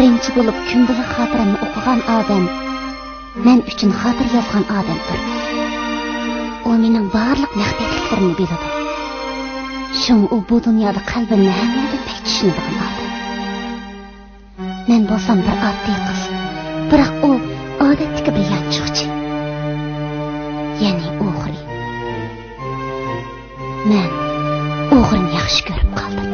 Birinchi bo'lib kundalik xotiramni o'qigan odam men uchun xotir yozgan odamdir. U mening barliq maxfiyatliklarimni biladi. Shun u bu dunyoda qalbimni hammadan pek tushunadigan odam. Men bo'lsam bir oddiy qiz, biroq u odatdagi bir yanchiqchi. Ya'ni o'g'ri. Men o'g'rini yaxshi ko'rib qoldim.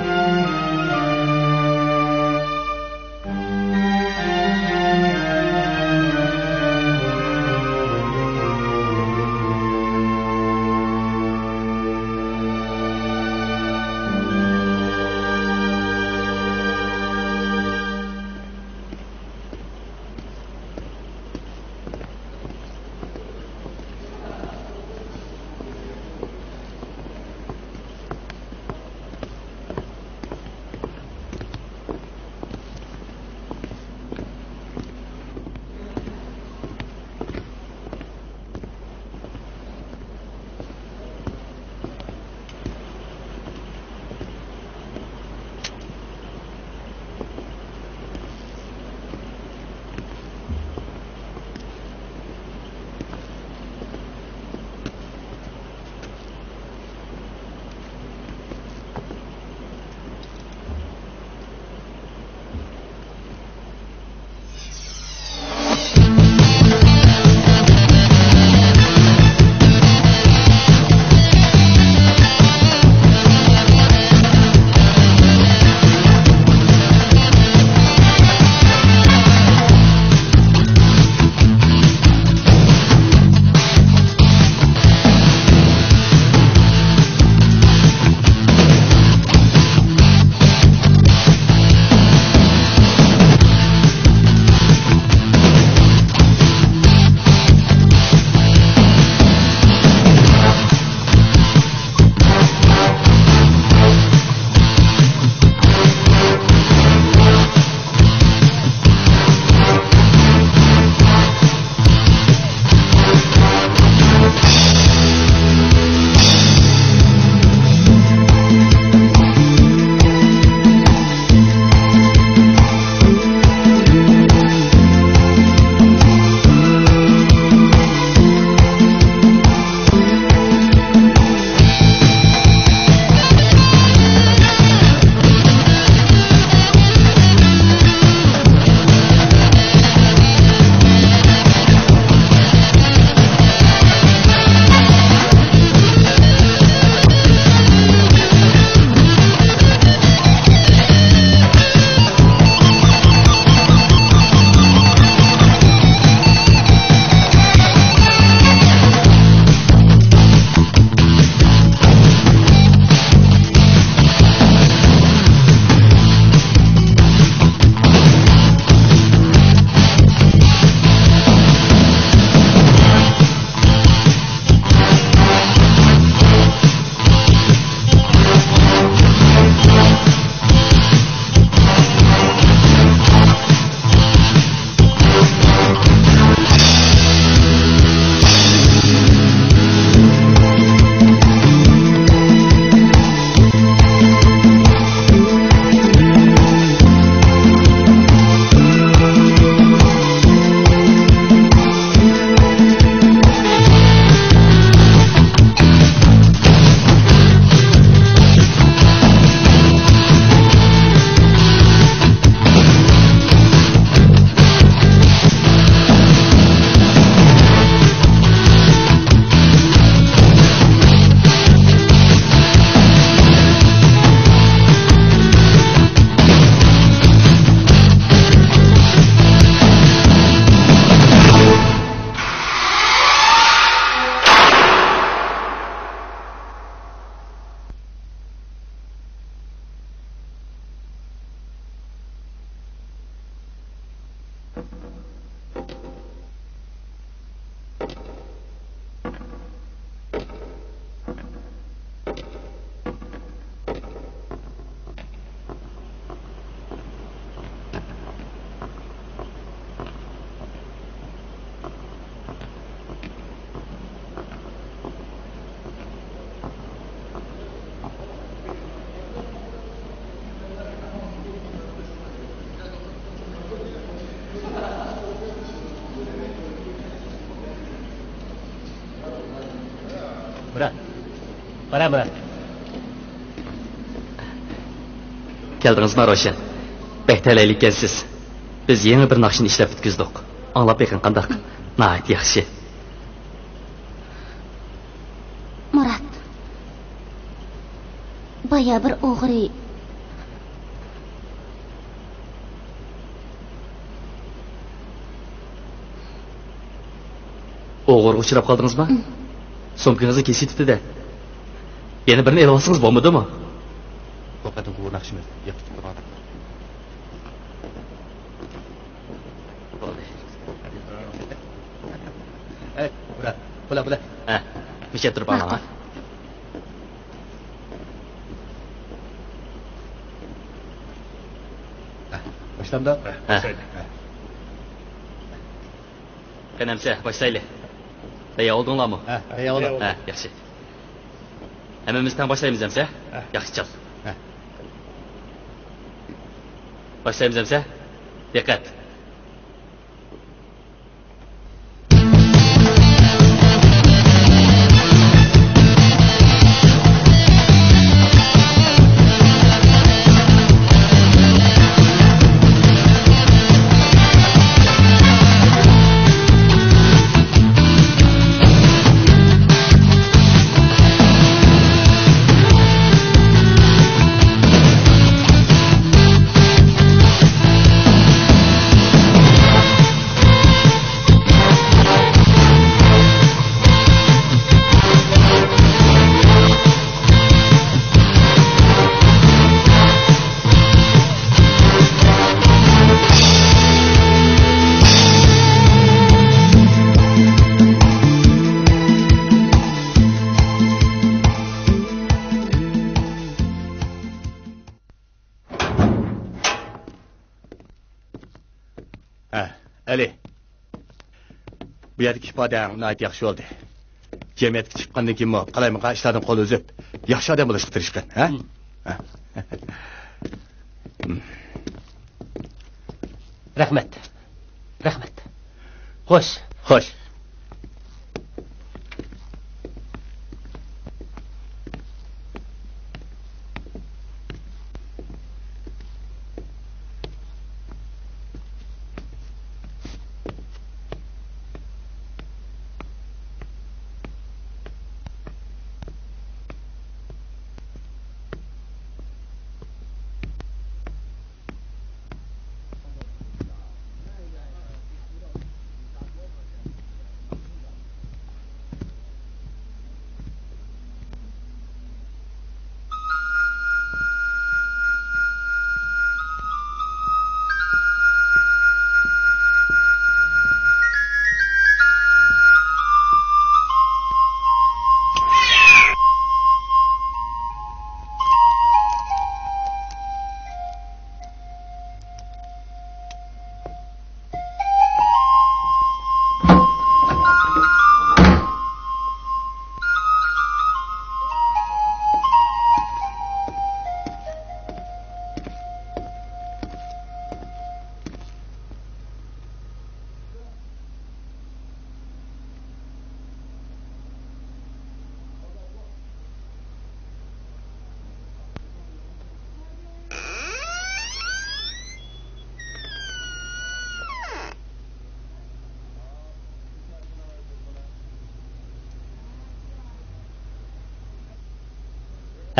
Murat. Qara Murat. Keldingizmi Roshan? Bek talaylik ekansiz. Biz yangi bir naqshni ishlab bitkizdik. Anglab beqin qandaq? Nihoyat yaxshi. Murat. Baya bir o'g'ri O'g'irga uchrab qoldingizmi? Sumkangizni kesitibdi-da. Yana birini elib olsangiz bo'lmadimi? Qo'qadan bu naqshimiz yo'qib turadi. Murat, bula. Ha, mishab turib olaman. Boshlamda? Qanamsa, boshlaylik. Daya oldinglarmi? Daya oldim. Yaxshi. Hammamizdan boshlaymiz hamsa? Yaxshi chal. Boshlaymiz hamsa? Diqqat. Ali. Bu yerdagi ifodang nihoyat yaxshi bo'ldi. Jamiyatga chiqqandan keyin qalaymanqa ishlardan qo'l uzib, yaxshi odam bo'lishga tirishgan, ha? Rahmat. Xo'sh.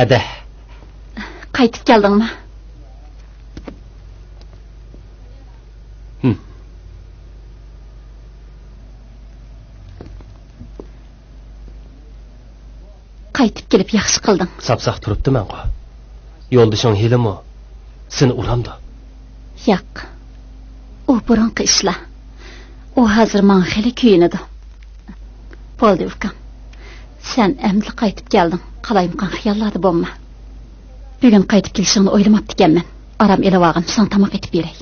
Ada. Qaytib keldingmi? Qaytib kelib yaxshi qilding. Sapsaq turibdi-man qo. Yo'ldishing helimi? Seni uramdi. Yo'q. U burunqi ishlar. U hozir men xili kuyinadi. Bo'ldi ukam. Sen endi qaytib kelding. Qalayimqan xiyollarda bo'lma. Bugun qaytib kelishingni o'ylamabdi ekanman. Aram elevag'in, sen tamoq etib beray.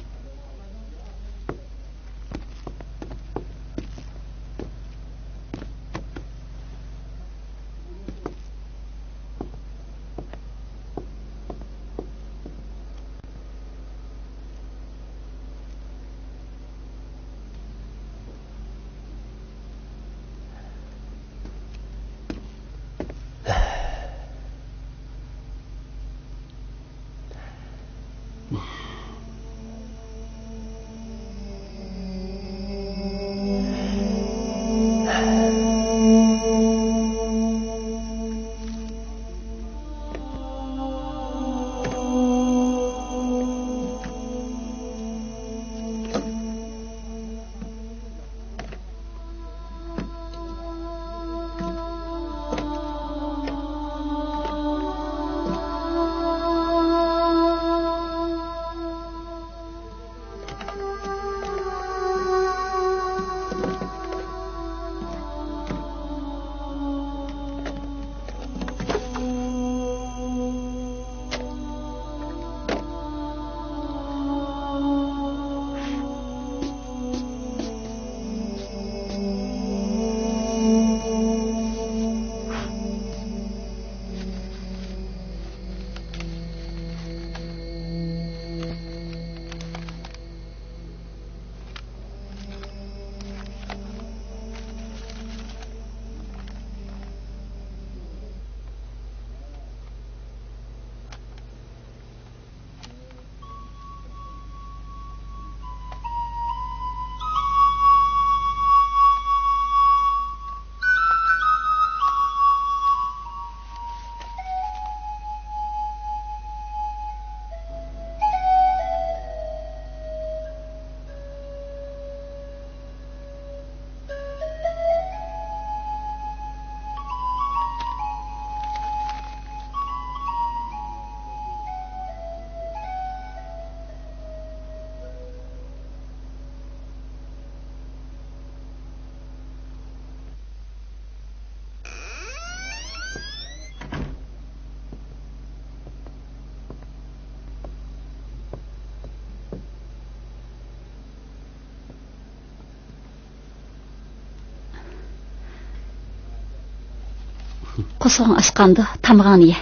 Qusug'ing ochqanda tamg'ani ye.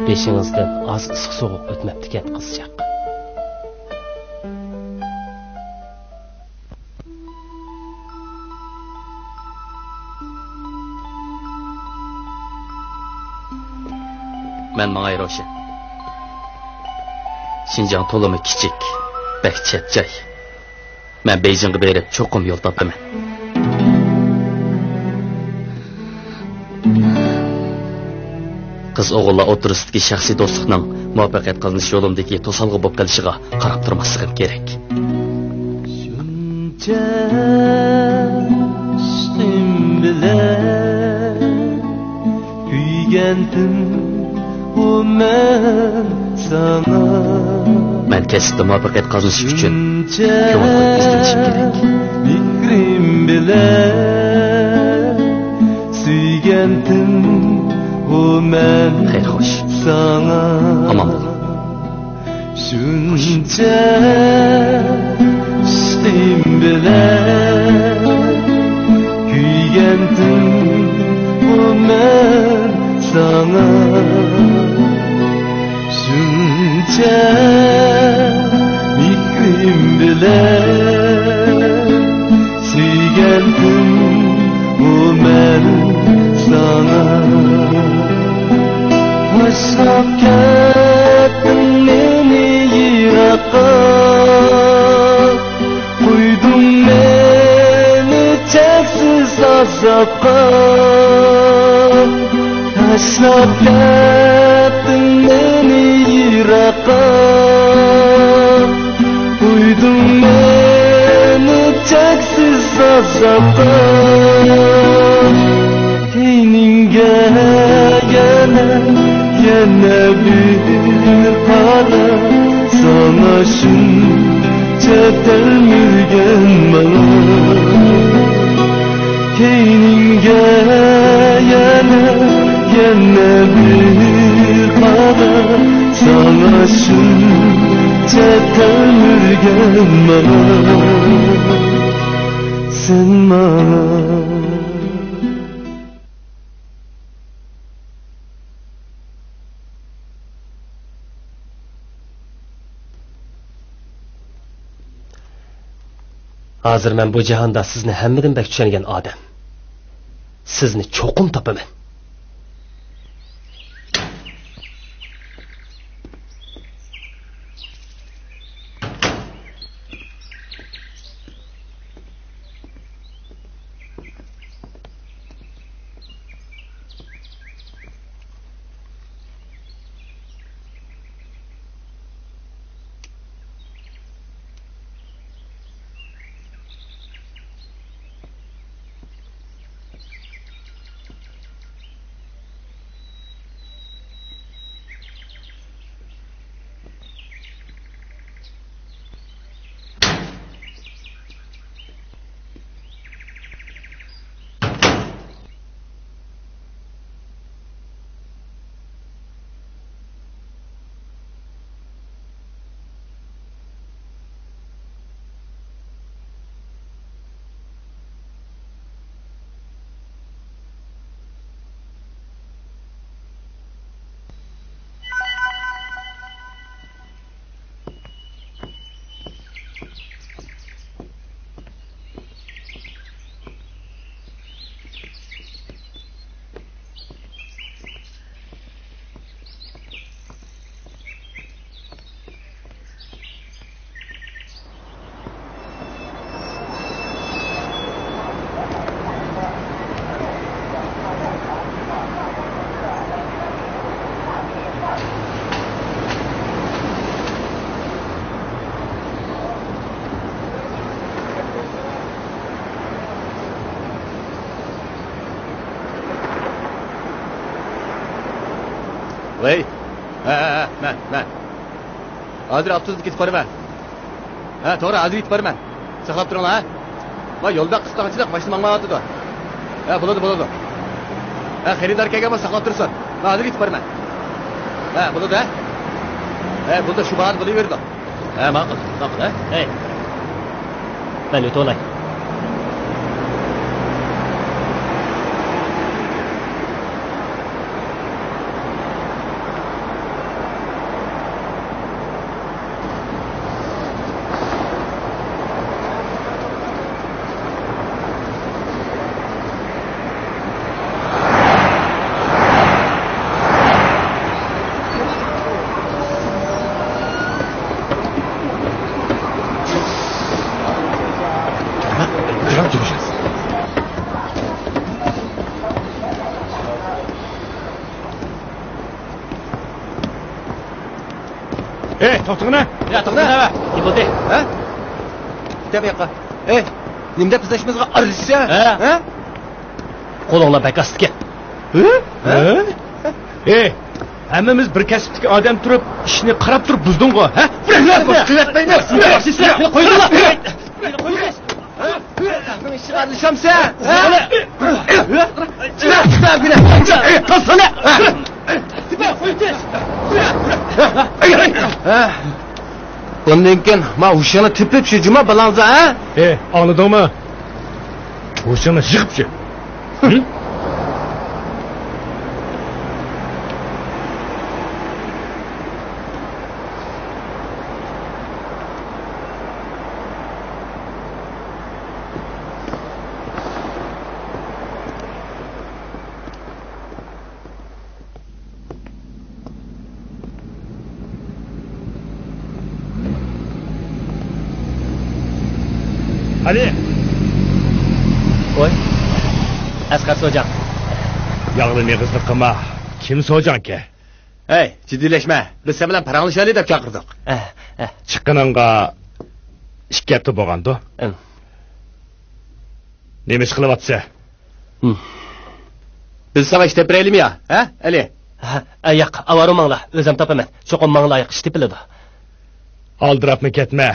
Beşinizden az ısıq soğuk ötmeptiken kızacak. Ben mağayır oşa. Şinjan tolumu kiçik, bek çet cay. Ben Beyjing'e berip çokum yol tapımen. Kız oğulla oturistiki şahsi dostlukның muvaffaqiyat qilinish yo'limdagi to'salg'i bo'lib qolishiga qarab turmasligim kerak. Shuncha ishqim bilan kuygandim u men sana. Men kasbda muvaffaqiyat qozonish uchun ko'ngil qo'yib izlanishim kerak. Fikrim bilan suygandim bu men xeyr xo'sh sana aman bo'l shuncha ishqim bilan kuygandim bu men sana shuncha fikrim bilan suygandim bu men sana. Aşk kettin meni yiraqqa, qo'yding meni cheksiz azobga. Tashlab kettin meni yiraqqa, qo'yding meni cheksiz azobga. Keyningga yana bir qara sana shuncha talmirgan mana. Keyningga yana bir qara sana shuncha talmirgan mana. Sen mana Hazır men bu cihanda sizni hammadan bek tushungan odam. Sizni cho'qim topaman. Voy. Men. Hozir avtobusga ketib boraman. Ha, to'g'ri, hozir yetib boraman. Saqlab turinglar, ha. Va yo'lda qisqanchilik mashina mangmayotdi. Ha, bo'ladi. Ha, xaridor kelganman, saqlab tursin. Men hozir yetib boraman. Ha, bo'ladi, ha. Ha, bunda shu ba'd bo'laverdi. Ha, ma'qul, ha. Hey. Ben öte olay. To'xtag'ina. Ya, to'xta. Ne bo'ldi? Ha? Keta bu yoqqa. Nimda bizashimizga aralashsa? Ha? Qo'linglar bakastga. Hammamiz bir kasbdagi odam turib, ishni qarab turib buzding-ku, ha? Qilatmaymiz. Qo'yinglar. Men ishga aralashsamsa, ha? Qasana. Bundan keyin men o'shani tepib shu juma balanza, ha? Anladingmi? O'shani yig'ibchi. Hadi. Qo'y. Asqar So'jan. Yağlı meyğizli qilma. Kim So'jan ki? Hey, jiddiylashma. Biz sen bilan paranglashaylik deb chaqirdik. Chiqqaningga 2 hafta bo'lgandi. Nima ish qilyapsiz? Biz sana işte beraylikmi ya, ha? Ali. Yo'q, avaromanglar, o'zim topaman. Cho'qim manglayiq ish tepiladi. Aldirapmi ketma.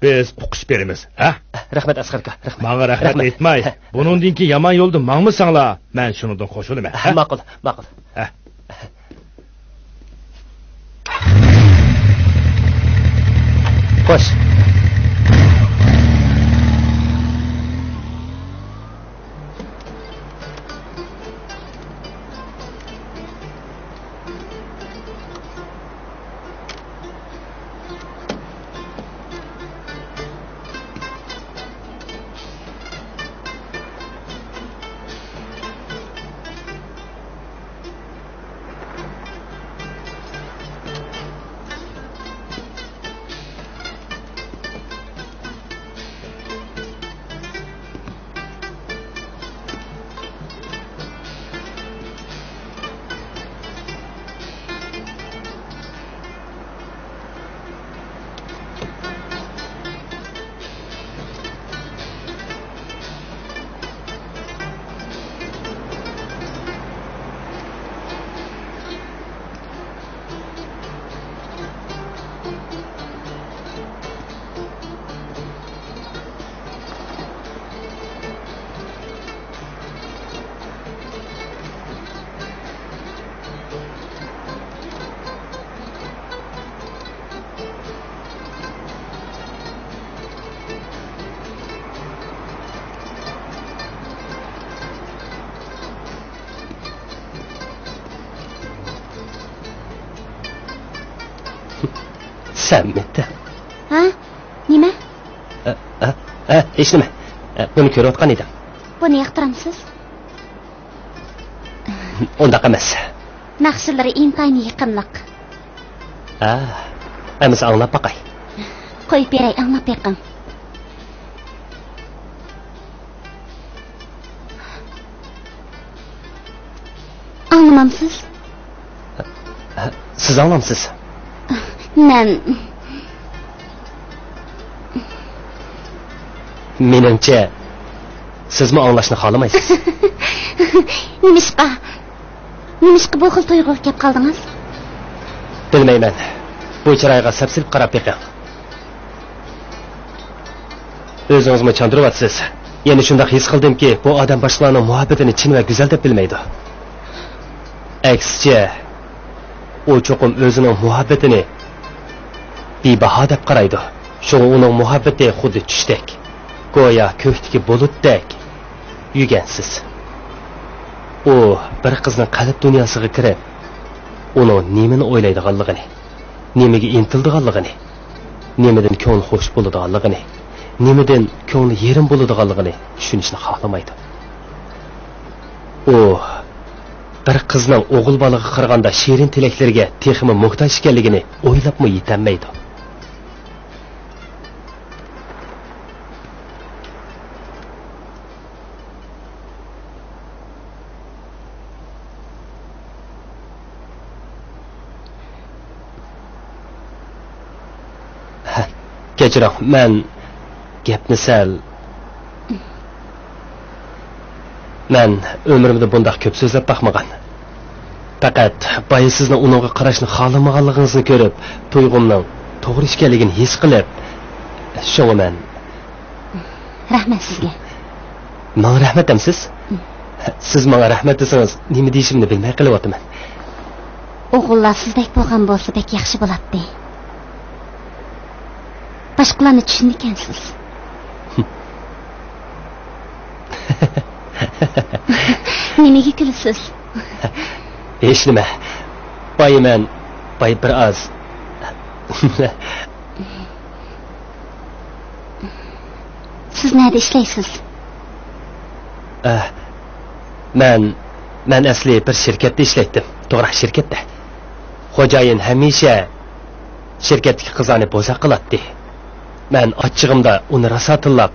Biz uqish beramiz, ha? Rahmat Asqarka, rahmat. Menga rahmat aytmay. Buningdan keyin yomon yo'lda mangmisanglar, men shunidan qo'shilaman. Ma'qul. Qo'sh. Sen mitti? Ha? Nima? Hech nima. Buni ko'rayotgan edim. Buni yoqtiramsiz? Undaqa emas. Naqshlari intayin yaqinliq. Emas anglab baqay. Qo'yib beray, anglab beqing. Anlamamsiz? Siz anlamsiz. Menimcha sizmi anglashni xohlamaysiz? Nimishqa bu xil tuyg'uga kelib qoldingiz? Bilmeymen. Bu çırayga sepsilip qarab beqing. Özünüzmü çandırıvatsız. Yeni şundaq his qildim ki, bu adam başqalarının muhabbetini chin ve güzel deb bilmeydi. Aksice, o çoqum özünün muhabbetini bebaho deb qaraydi. Şoňa onun muhabbeti xuddi tushdek, go'yo ko'kdagi bulutdek yugansiz. O bir qizning qalb dunyosiga kirib, uni nimani o'ylaydiganligini, nimaga intildiganligini, nimadan ko'ngli xush bo'ladiganligini, nimadan ko'ngli yerim bo'ladiganligini tushunishni xohlamaydi. O bir qizning o'g'il bolaga qaraganda shirin tilaklarga texmi muhtoj ekanligini o'ylabmi yetanmaydi. Kechiring, men gapni sal men ömrümde bundaq ko'p so'zlab baxmagan. Faqat boya sizni uningga qarashni xohlamaganligingizni ko'rib, tuyg'umning to'g'ri ekanligini his qilib, shunga men rahmat sizga. Menga rahmat demsiz? Siz menga rahmat desangiz, nima deyishimni bilmay qilyapman. O'g'illar sizdek bo'lgan bo'lsa bek yaxshi bo'ladi. Başqalarını düşündükensiz. Nimeге gülüsüz? Hiç nime. Bay bir az. Siz nerede işleysiz? Men asli bir şirketde işletdim. To'g'ri şirketde. Xo'jayin hamisha şirketdagi qizlarni bo'za qiladi. Men ochchig'imda uni rosa tillab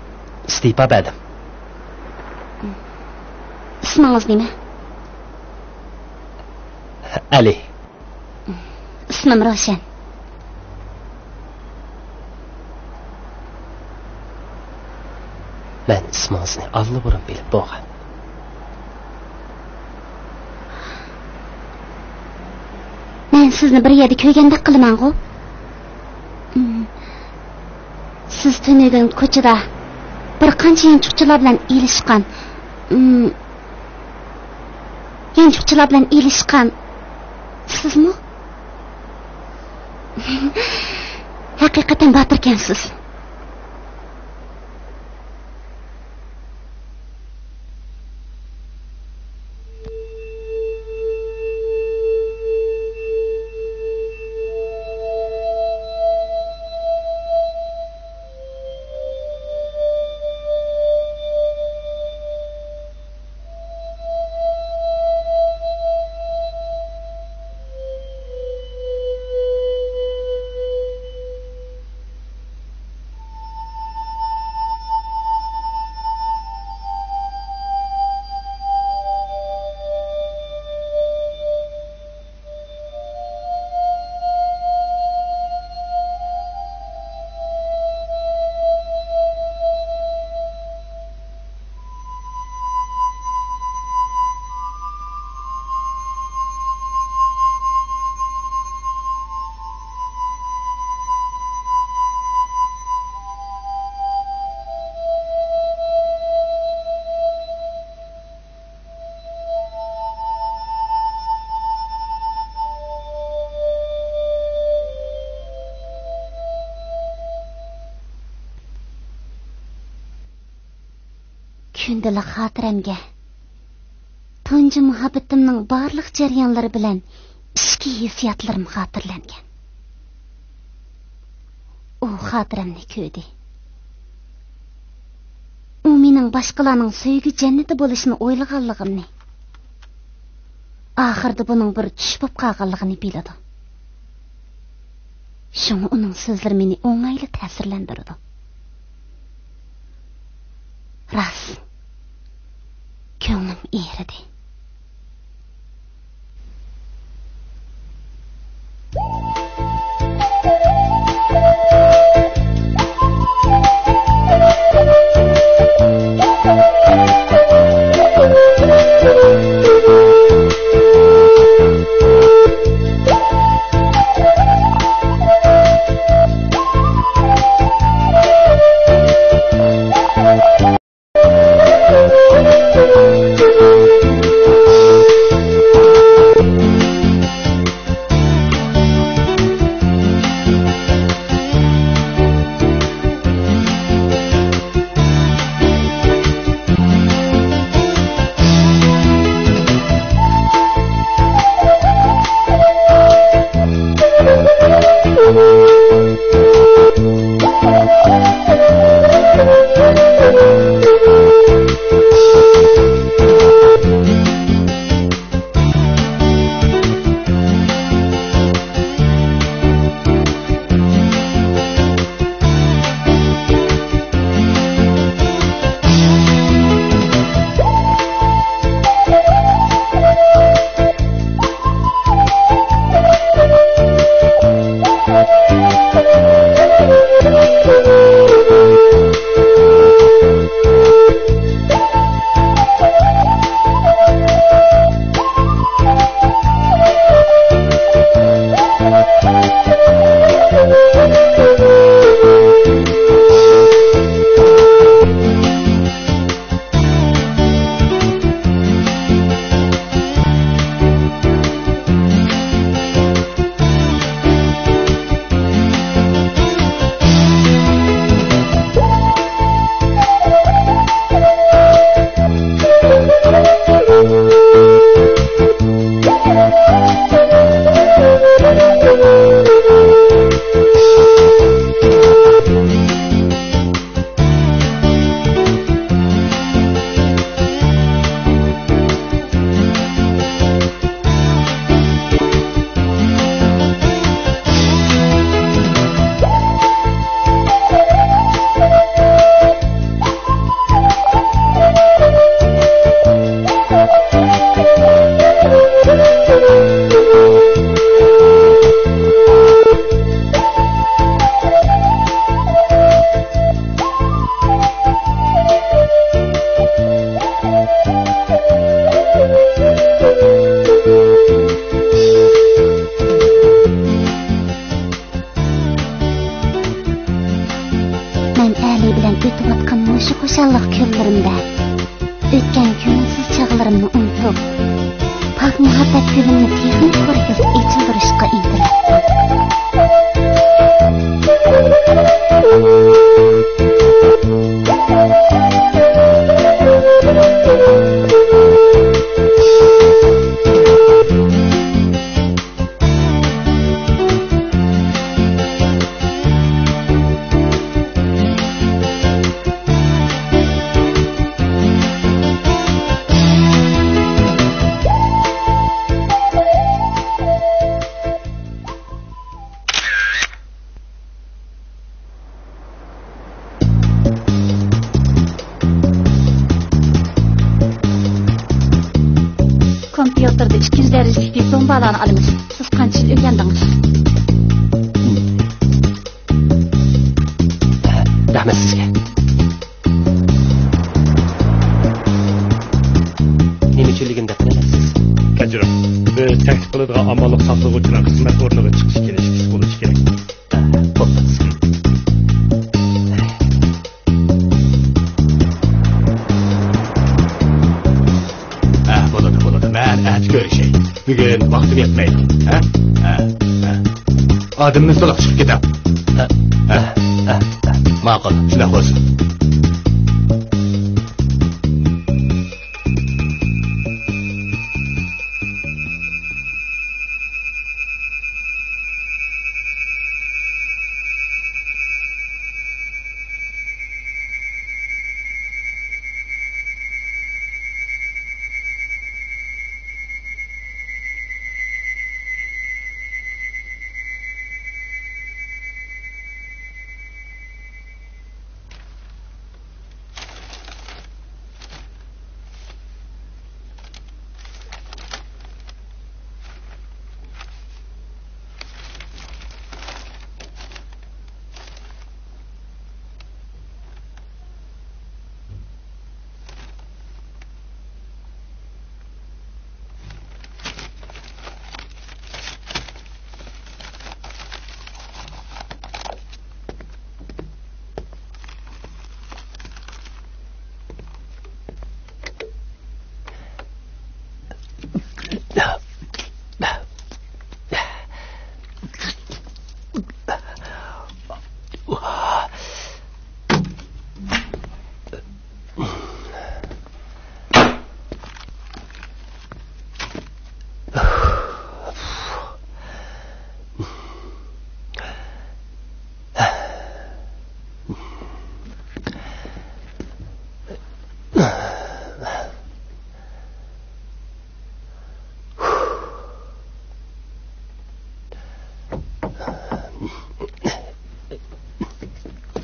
istifa berdim. İsmingiz nima? Ali. İsmim Ravshan. Men ismingizni allabirun bilib bo'lgan. Men sizni bir yerda ko'rgandek qilaman-ku. Siz tünügün ko'chada bir qancha yanchuqchilar bilan ilishgan. Yanchuqchilar bilan ilishgan. Sizmi? Haqiqatan botirkansiz. Kündəlik xatirəmgə tunji muhabbetimning barliq jarayonlari bilan ichki hissiyotlarim xotirlangan. U xotiramni ko'rdi. U mening boshqalarning so'ygu jannati bo'lishini o'ylaganligimni, oxirida buning bir tush bo'lib qolganligini biladi. Shunga uning so'zlari meni o'ng'ayli ta'sirlantirdi. Ras ko'nglim eridi. unutup, pak muhabbet gülünü texnik ko'rgazib echildirishga intilibdi. Kompüterda 200 derecelik zombalarni alamiz. Siz qancha yil o'rgandingiz? Rahmat sizga. Nima uchunligini deb bilasiz? Kajira, biz taklif qiladigan amallik saqlovchilar xizmat o'rniga chiqish kelishsiz bo'lishi kerak. Bo'pti. Ben et görüşeyim. Bugün vaktim yetmeydi. Adımın solak çıkıp gidelim. Makul, şuna olsun.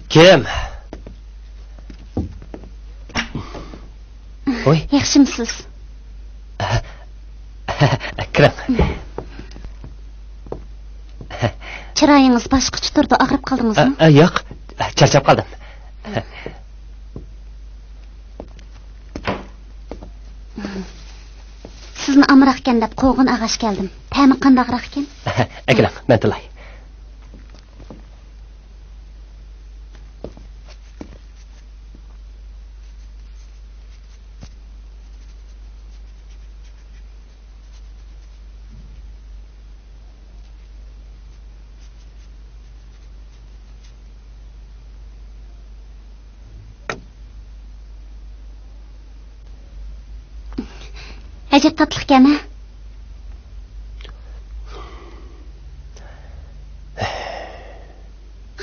Kim? Oy. Yaxshimisiz? Kiring. Chiroyingiz boshqacha turdi, og'rib qoldingizmi? Yo'q, charchab qoldim. Sizni amroqkan deb qo'g'in ag'ash keldim. Ta'mi qandaqroq ekan? Akilang, men tilay. Ajab tatlı ekan-a?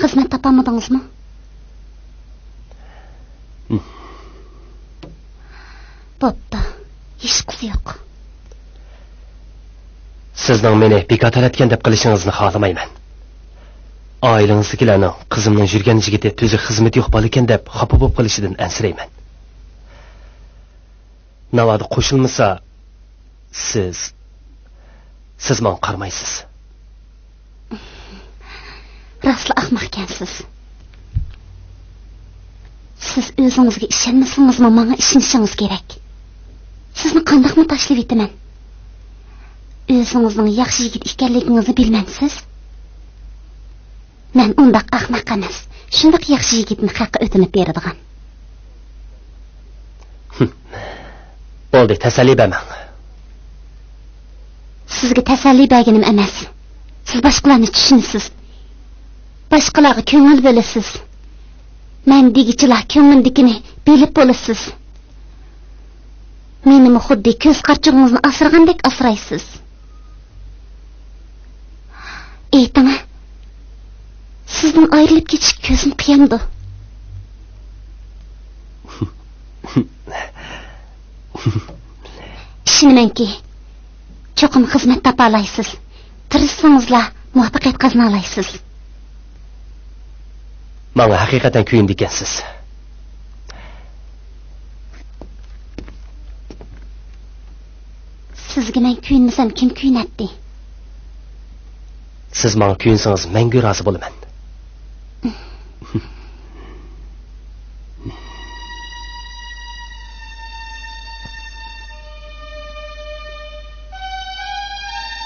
Xizmat topamadingizmi? Bo'pti. Hech qisi yo'q. Sizning meni bekatalatgan deb qilishingizni xohlamayman. Oilangizdagilarning qizimning yurgan yigiti tuzi xizmat yo'q bo'l ekan deb xafa bo'lib qolishidan ansirayman. Navoda qo'shilmasa siz men qarmaysiz. Rostla ahmoq ekansiz. Siz o'zingizga ishonmasangizmi, menga ishonishingiz kerak. Sizni qandoqmi tashlab etaman? O'zingizning yaxshi yigit ekanligingizni bilmaysiz? Men undaq ahmoq emas. Shundoq yaxshi yigitni haqqa o'tinib beradigan. Bo'ldi, tasalli bermang. Sizga tasalli berganim emas. Siz boshqalarni tushunasiz. Boshqalarga ko'ngil bo'lasiz. Men degichilar ko'nglimdikini bilib bo'lasiz. Meni xuddi ko'z qarchug'ingizni asragandek asraysiz. Ayting, sizdan ayrilib ketish ko'zim qiyamdi. Ishonamanki, cho'qim xizmat topa olasiz. Tirishsangizlar muvaffaqiyat qozona olasiz. Menga haqiqatan kuyindi ekansiz. Sizga men kuyinmasam kim kuyinatdi? Siz menga kuyinsangiz mangu rozi bo'laman.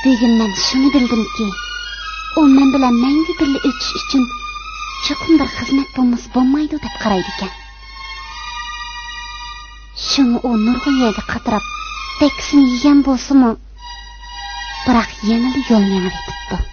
Bugun men shuni bildimki, u men bilan mangu birga o'tish uchun cho'qim bir xizmat bo'lmaydi deb qaraydi ekan. Shuni u nurg'oyaga qatirab teksini yegan bo'lsa-mu, biroq yanada yo'l mengib ketibdi.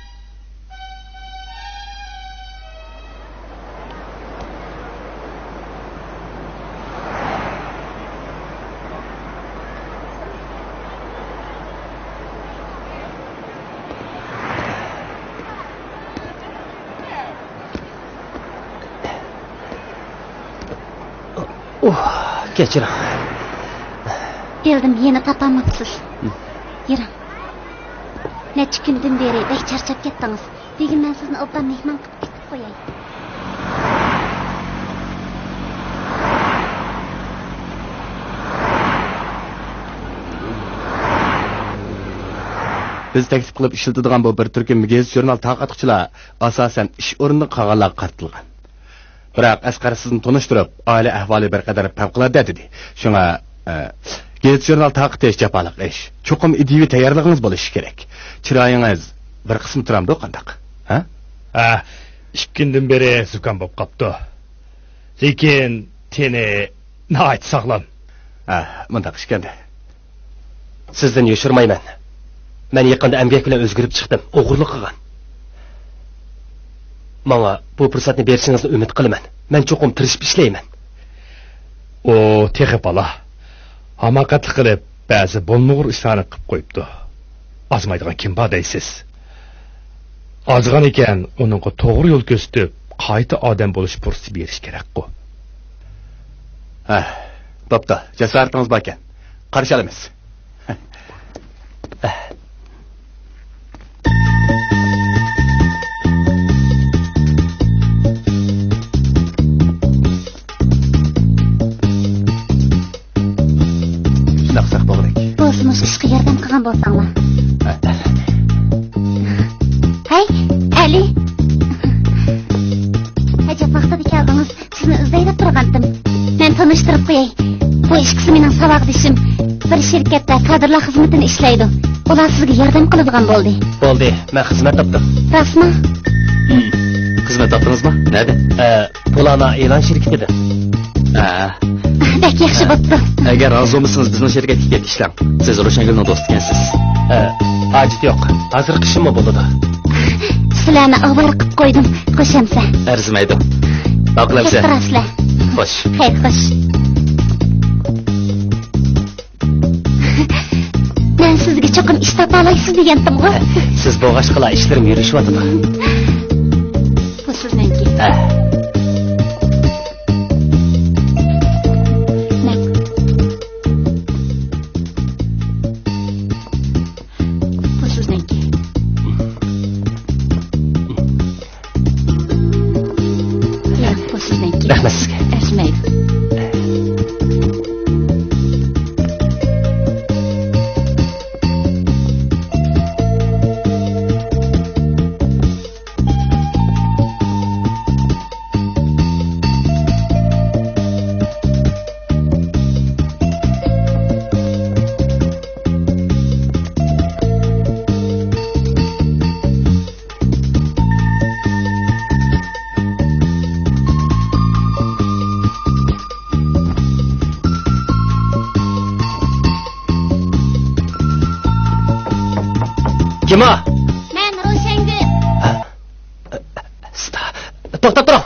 Kechiring. Bildim, yana topolmabsiz. Yuring. Necha kundan beri bek charchab ketdingiz. Bugun men sizni obdan mehmon qilib ketib qo'yay. Biz taklif qilib ishlatadigan bu bir turkum gazet jurnal taqatqichilar asosan ish o'rnidan qolganlarga qaratilgan. Biroq Asqar sizni tanishtirib, oila ahvoli bir qadar favqulodda dedi. Shunga gazet jurnal taqatish japaliq ish. Cho'qim ideviy tayyorligingiz bo'lishi kerak. Chiroyingiz bir qismi turamdi qandaq? Ha? 2 kundan beri zukam bo'lib qopti. Lekin teni nayt sog'lom. Bundaq ishkanda. Sizdan yoshirmayman. Men yaqinda emgak bilan o'zgarib chiqdim, o'g'irlik qilgan. Menga bu fursatni berishingizni umid qilaman. Men cho'qim tirishib ishlayman. O texi bala. Hamoqatli qilib, ba'zi bo'lmag'ur ishlarni qilib qo'yibdi. Azmaydigan kim bor deysiz? Ozg'an ekan, uningga to'g'ri yo'l ko'rsatib, qayta odam bo'lish fursati berish kerak-ku. Bo'pti, jasoratingiz bor ekan. Qarshi olamiz. Bo'lsimiz ishga yordam qilgan bo'lsanglar. Hey, Ali. Hajat vaqtida keldingiz. Sizni izlab turgandim. Men tanishtirib qo'yay. Bu ishqisi mening saboqdishim. Bir shirkatda kadrlar xizmatini ishlaydi. Ular sizga yordam qiladigan bo'ldi. Bo'ldi, men xizmat topdim. Rasmi? Xizmat topdingizmi? Nerede? Bulana e'lon shirkatida. Bek yaxshi bo'pti. Agar rozi bo'lmasangiz bizning shirkatga kelib ishlang. Siz Roshangulning do'sti ekansiz. Hojat yo'q. Hozir qishimmi bo'ladi? Sizlarni avval qilib qo'ydim, qo'shamsa. Arzimaydi. Oqlamsa. Ketirasizlar. Xo'sh. Xayr, xo'sh. Men sizga cho'qim ish topa olaysiz degandim-ku. Siz bo'g'ashqalar ishlarim yurishyapti. Bu sizniki. Rahmat sizga. Arzimaydi. Kim o? Men Ro'shangul. To'xtab turing.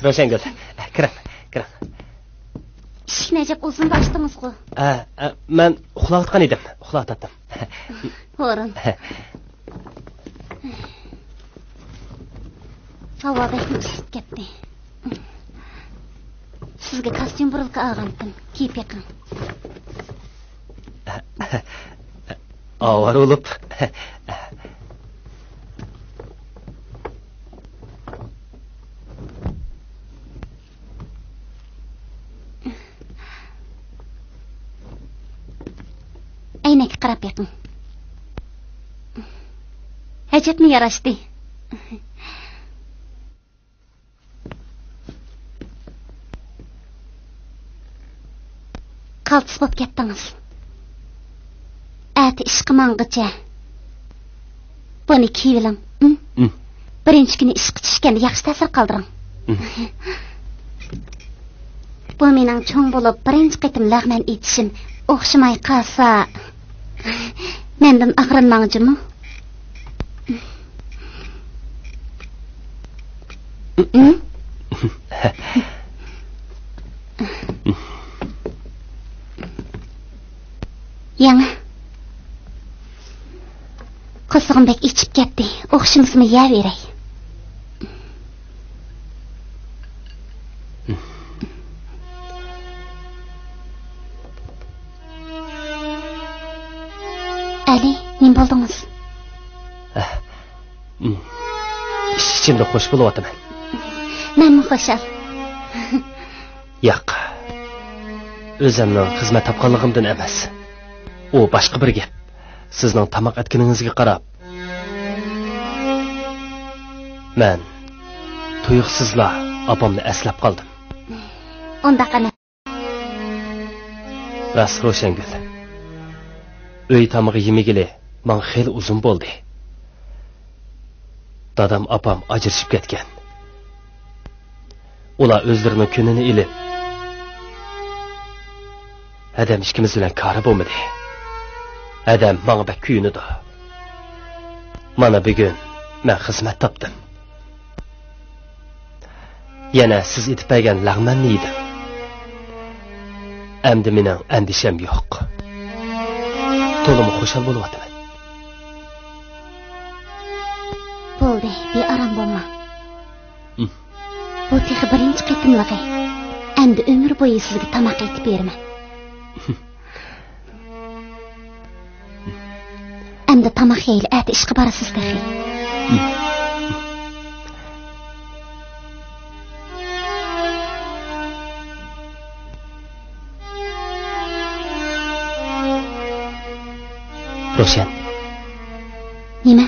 Ro'shangul, kiring. Ishni ajab uzun boshdingiz-ku. Men uxlayotgan edim, uxlatdim. O'rin. Havadagi isib ketdi. Sizga kostyum burilka olgandim, kiyib yiqing. Avar olup. Aynak qarab yiqing. Hajatni yarashdi. Qaltis bo'lib ketdingiz. Ati ish qilmang'icha. Buni kiyiling. Birinchi kuni ish qilishganda yaxshi ta'sir qoldiring. Bu mening cho'ng bo'lib birinchi qitim lag'man etishim o'xshamay qolsa, mendan aqrinmoqchimi? Yana qosog'imdek ichib ketdi. O'xshimismi yeyaveray. Ali, nim bo'ldingiz? Ichimda xo'sh bo'lyapman. Menmi xo'shal? Yo'q. O'zimning xizmat topganligimdan emas. U boshqa bir gap. Sizning tamoq etkiningizga qarab, men tuyuqsizla opamni eslab qoldim. Unda qana. Ras Ro'shangul. Uy tamog'i yemigili men xeyli uzun bo'ldi. Dadam opam ajrashib ketgan. Ular o'zlarining kunini ilib, adam ikkimiz bilan kari bo'lmadi. Adam menga bak kuyunidi. Mana bugun men xizmat topdim. Yana siz etib bergan lag'manni yedim. Endi mening andisham yo'q. To'liq xushal bo'lyapman. Bo'ldi, bearam bo'lma. Bu texi birinchi qitimlig'i. Endi umr bo'yi sizga tamoq etib beraman. Endi tamoq yeyil, ati ishga borasiz texi. Ro'shan. Nima?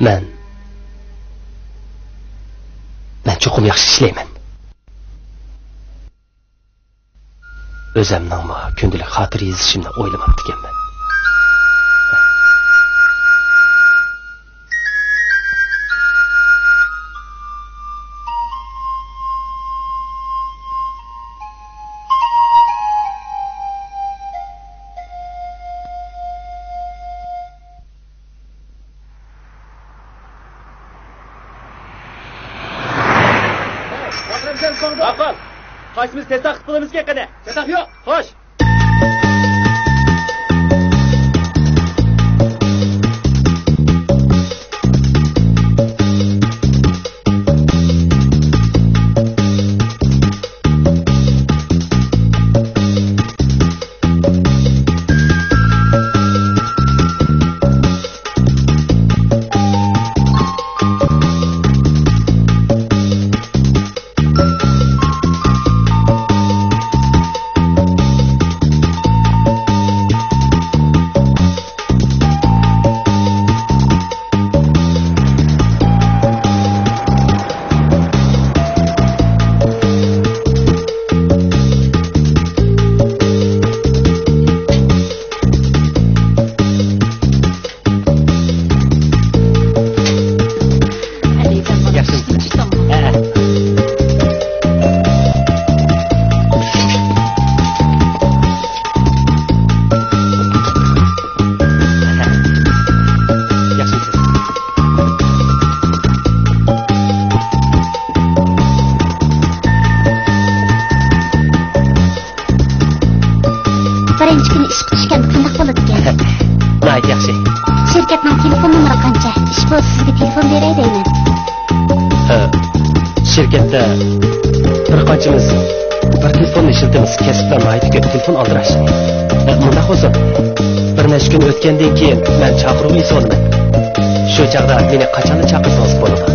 Men cho'qim yaxshi ishlayman. O'zimning kundalik xotir yozishimni o'ylamabdi ekanman. Aqal, qaysimiz tez taqit qilamizga qani? Tezaq yo'q. Xo'sh. birinchi kuni ish bitishganda qanday bo'ladi ekan? Nayt yaxshi. Şirketning telefon nomeri qancha? Ish bo'lsa sizga telefon beray deyman. Şirketda bir qanchamiz bir telefonni ishlatamiz. Kasblar nayt ko'p telefon aldirash. Bunda bo'lsin. Bir necha kun o'tgandan keyin men chaqiruv isolaman. Shu chaqda meni qachon chaqirsangiz bo'ladi.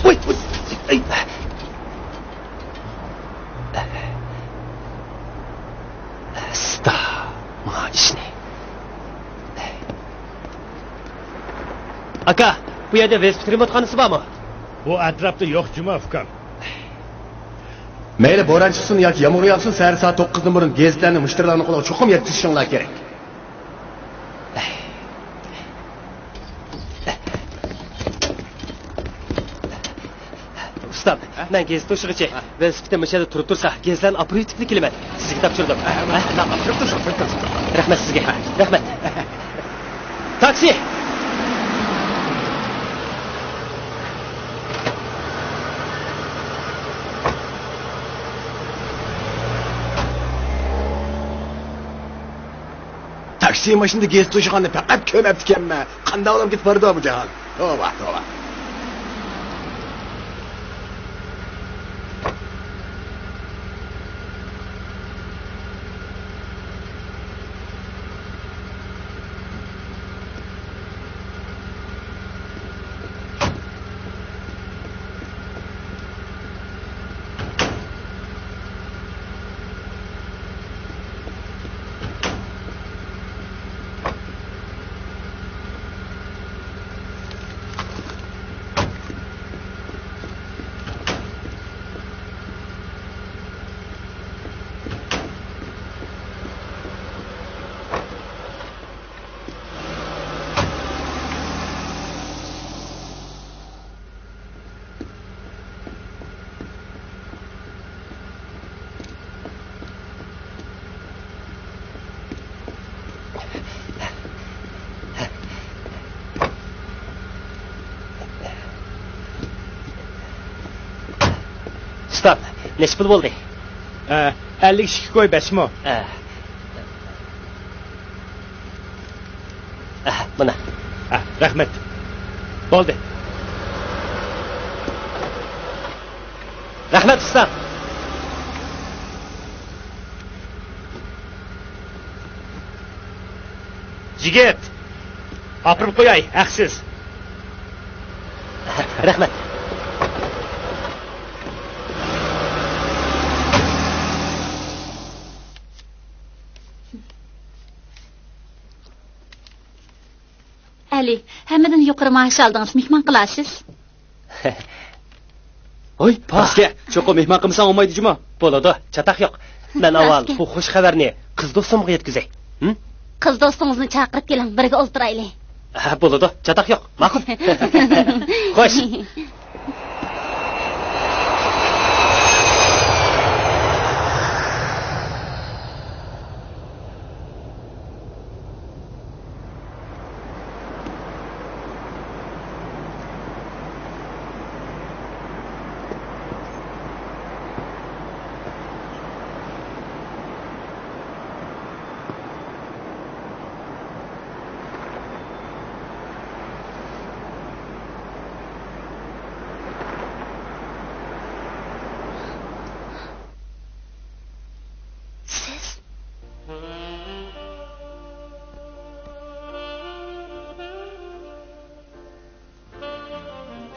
Wait. Aka, bu yerda velosiped remontxonasi bormi? Bu atrofda yo'q, Juma ukam. Mayli bo'ron chiqsin yoki yomg'ir yog'sin, sari soat 9 dan burun gazetlarni mushtarlarning qo'liga chuqum yetkazishinglar kerak. Ustam, men gazet to'shig'ichi. Velosipedda mashada turib tursa, gazetlarni operativni kelaman. Sizga topshirdim. Rahmat sizga. Rahmat. Taksi! Taksi mashinada gaz to'shig'anni faqat ko'mabdikanman. Qanday olib ketib bordi bu jahon? Tova. Stop. Neç pul bo'ldi? 50 kişi koy 5 mi? Buna. Rahmet. Bo'ldi. Rahmet usta. Jigit. Apırıp koyay, haksız. Rahmet. Ali, hammadan yuqori maash oldingiz, mehmon qilasiz. Oy, paske, cho'qi mehmon qilsang olmaydi juma. Bo'ladi, chataq yo'q. Men avval bu xush xabarni qiz do'stimga yetkazay. Qiz do'stingizni chaqirib keling, birga o'ltiraylik. Ha, bo'ladi, chataq yo'q. Ma'qul. Xo'sh.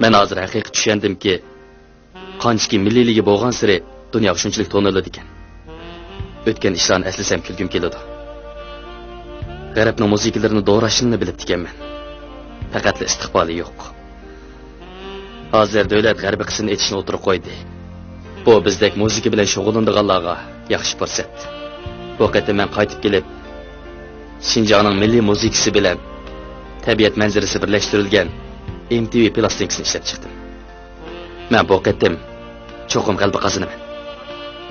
Men hozir haqiqiy tushundimki, qanchaki milliyligi bo'lgan siri dunyo shunchalik to'niladi ekan. O'tgan ishlarni eslasam kulgim keladi. G'arbning musiqalarini do'rashini bilib ekanman. Faqat istiqboli yo'q. Hozir davlat g'arbiy qismini etishni o'tirib qo'ydi. Bu bizdek musiqa bilan shug'ullanadiganlarga yaxshi fursat. Bu qatim men qaytib kelib, Şinjanning milliy musiqasi bilan tabiat manzarasi birlashtirilgan MTV plastinkasini ishlab chiqdim. Men bu qatim cho'qim qalbi qazinaman.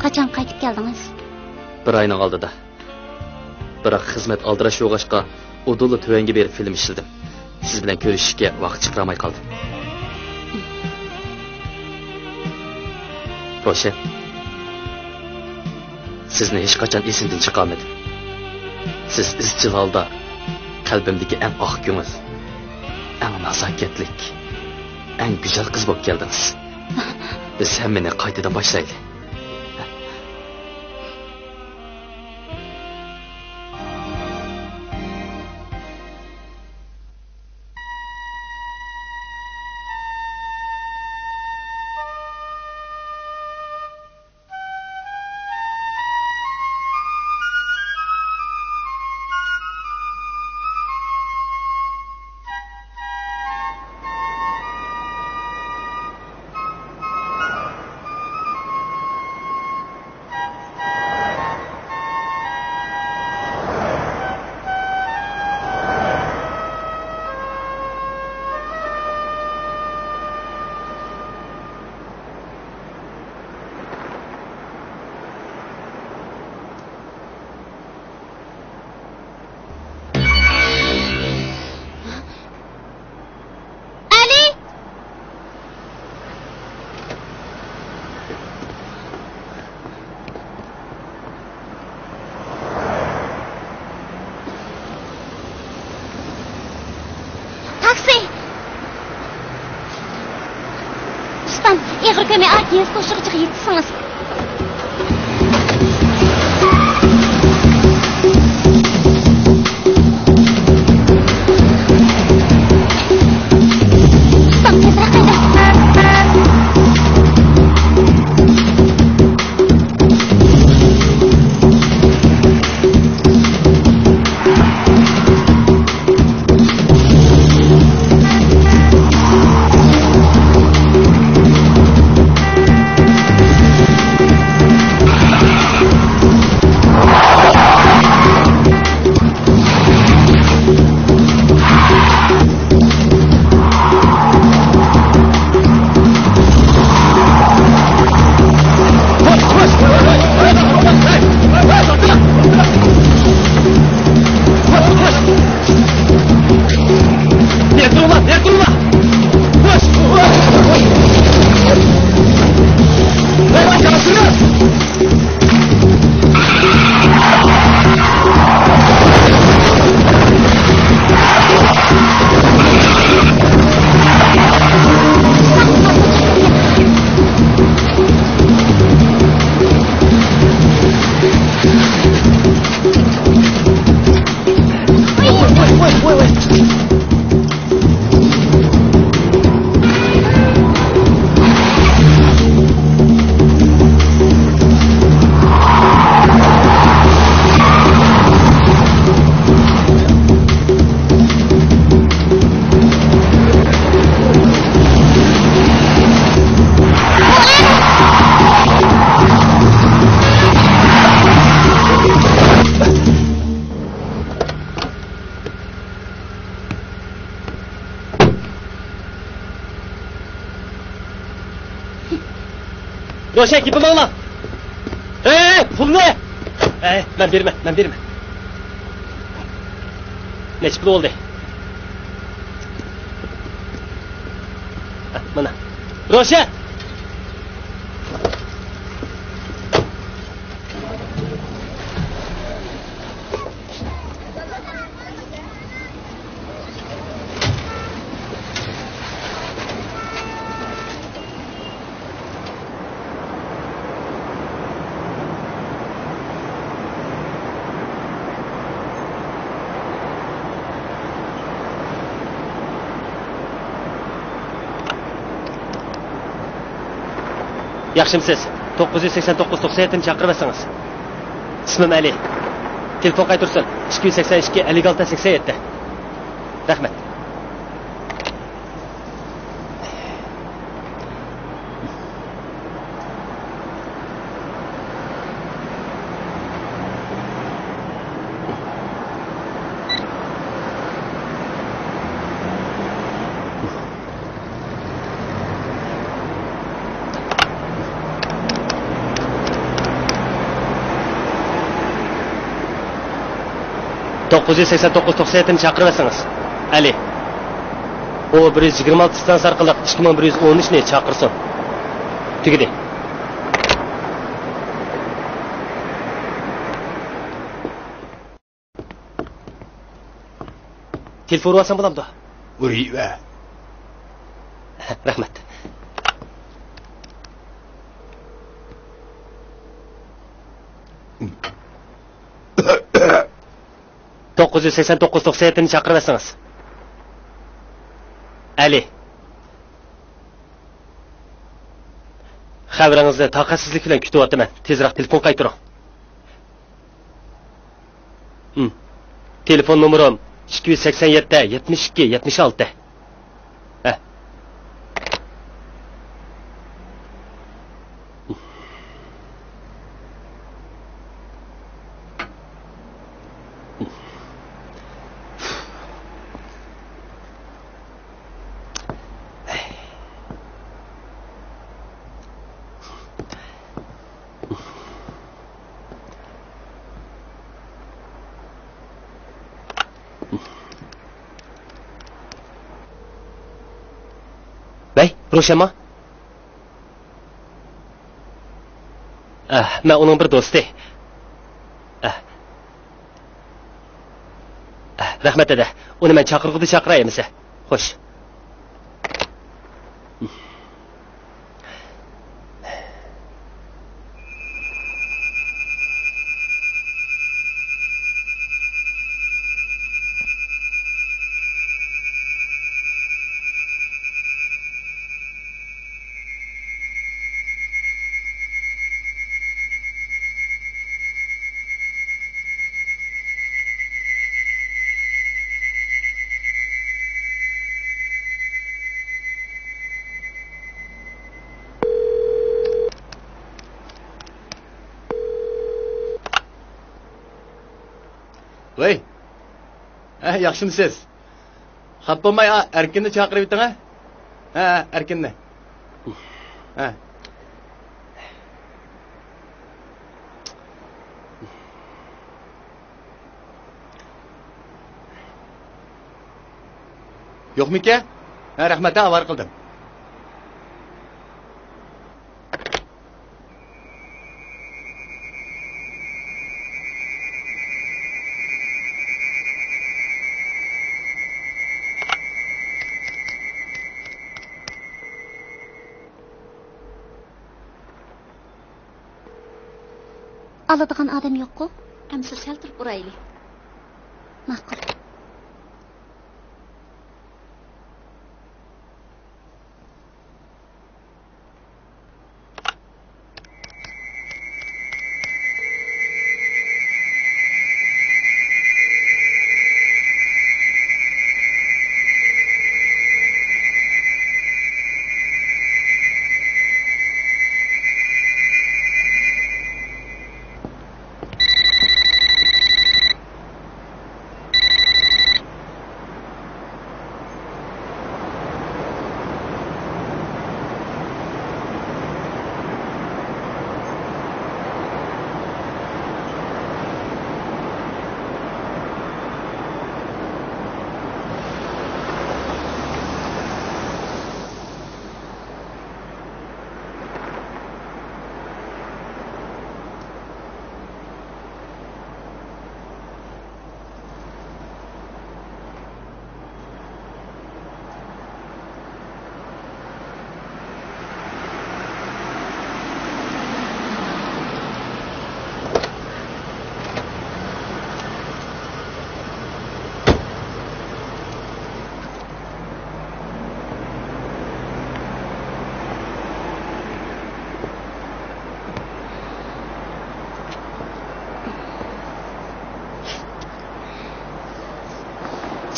Qachon qaytib keldingiz? Bir oyning oldida. Biroq xizmat aldirash yo'g'ashqa udulli tuvanga berib film ishladim. Siz bilan ko'rishishga vaqt chiqaramay qoldim. Roşen, sizni hech qachon esimdan chiqarmadim. Siz izchil holda qalbimdagi eng oq ko'ngil, eng nazokatlik, eng go'zal qiz bo'lib keldingiz. Biz hammani qaytadan boshlaylik. Игорь көме артист тошыгычык етсіңіз. Roşak ipimi ala. Pulni. Ben berme. Neç pul oldu? Mana. Roşak. Yaxshimsiz. 989-97 chaqirvasangiz. İsmim Ali. Telefon qaytursin. 282-56-87. Rahmat. chaqirvasangiz. Ali. O 126 stans orqali 2113 ni chaqirsin. Tugidi. Telefon olsam bo'lamdi. Uriva. Rahmat. Dokuz yüz 89-97 chaqirvasangiz. Ali. Xabaringizni taqatsizlik bilan kutyapman. Tezroq telefon qaytaring. Telefon nomerim 287-72-76. Roşama? Ben onun bir dostu. Rahmet ede. Onu ben çakırgıdı çakırayım ise. Hoş. Voy. Yaxshimisiz? Xat bo'lmay, Erkinni chaqirib yuting, Erkinni. Yo'qmi-ki? Rahmat, avar qildim. Aladigan odam yo'q-ku? Amsa sal turib urayli. Ma'qul.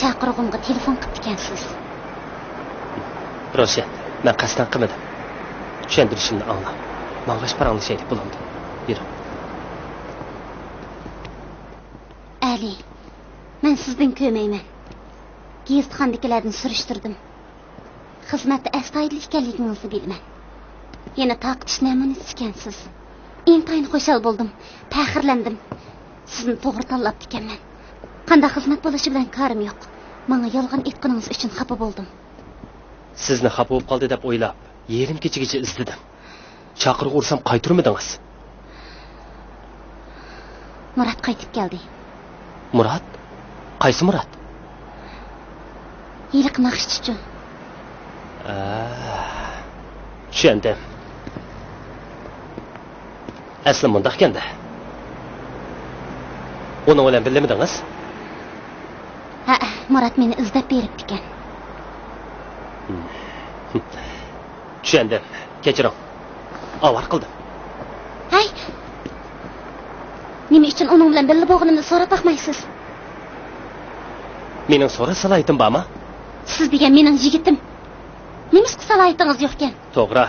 chaqirg'imga telefon qilib ekansiz. Roshan, men qasddan qilmadim. Tushuntirishimni angla. Manglash paranglashaylik bo'ladi. Yur. Ali, men sizdan ko'mayman. Gizitxondagilardan surishtirdim. Xizmatda astoydil ekanligingizni bilaman. Yana taqtish namunasi ekansiz. Intayin xushal bo'ldim, faxrlandim. Sizni to'g'ri tanlab ekanman. Qanday xizmat bo'lishi bilan ko'rim yo'q. Menga yolg'on aytganingiz uchun xafa bo'ldim. Sizni xafa bo'lib qoldi deb o'ylab, yerim kechagacha izladim. Chaqirib ursam qaytarmadingiz. Murat qaytib keldi. Murat? Qaysi Murat? Yiliq naqshchi. Tushundim. Asli mundaq ekanda. Uni bilan bilmadingiz? Ha, Murat meni izlab beribdi ekan. Tushundim. Kechiring. Avar qildim. Hay. Nima uchun uning bilan birga bo'lganimni so'rab baxmaysiz? Mening so'ra salohiyatim bormi? Siz degan mening yigitim. Nimasi salohiyatingiz yo'q ekan? To'g'ri.